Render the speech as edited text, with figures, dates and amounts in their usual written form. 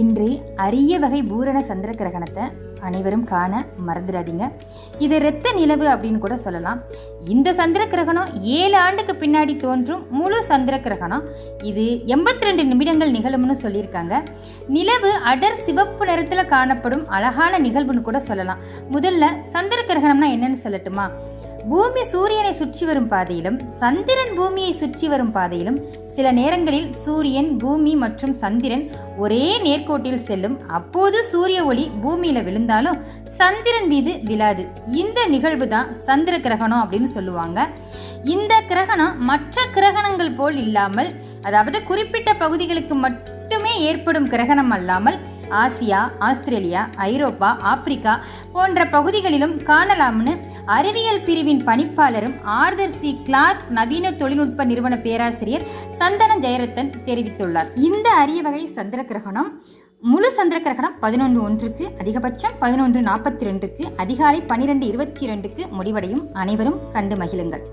இன்று அரிய வகை பூரண சந்திர கிரகணத்தை அனைவரும் காண மறந்துடாதீங்க. இது இரத்த நிலவு அப்படின்னு கூட சொல்லலாம். இந்த சந்திர கிரகணம் 7 ஆண்டுக்கு பின்னாடி தோன்றும் முழு சந்திர கிரகணம். இது 82 நிமிடங்கள் நிகழும்னு சொல்லியிருக்காங்க. நிலவு அடர் சிவப்பு நிறத்தில் காணப்படும் அழகான நிகழ்வுன்னு கூட சொல்லலாம். முதல்ல சந்திர கிரகணம்னா என்னன்னு சொல்லட்டுமா? பூமி சூரியனை சுற்றி வரும் பாதையிலும் சந்திரன் பூமியை சுற்றி வரும் பாதையிலும் சில நேரங்களில் சூரியன், பூமி மற்றும் சந்திரன் ஒரே நேர்கோட்டில் செல்லும். அப்போது சூரிய ஒளி பூமியில விழுந்தாலும் சந்திரன் மீது விழாது. இந்த நிகழ்வு தான் சந்திர கிரகணம் அப்படின்னு சொல்லுவாங்க. இந்த கிரகணம் மற்ற கிரகணங்கள் போல் இல்லாமல், அதாவது குறிப்பிட்ட பகுதிகளுக்கு மட்டுமே ஏற்படும் கிரகணம் அல்லாமல் ஆசியா, ஆஸ்திரேலியா, ஐரோப்பா, ஆப்பிரிக்கா போன்ற பகுதிகளிலும் காணலாம்னு அறிவியல் பிரிவின் பணிப்பாளரும் ஆர்தர் சி கிளார்க் நவீன தொழில்நுட்ப நிறுவன பேராசிரியர் சந்தன ஜெயரத்தன் தெரிவித்துள்ளார். இந்த அரிய வகை சந்திர கிரகணம் முழு சந்திர கிரகணம் 11:01 அதிகபட்சம் 11:42 அதிகாலை 12:22 முடிவடையும். அனைவரும் கண்டு மகிழுங்கள்.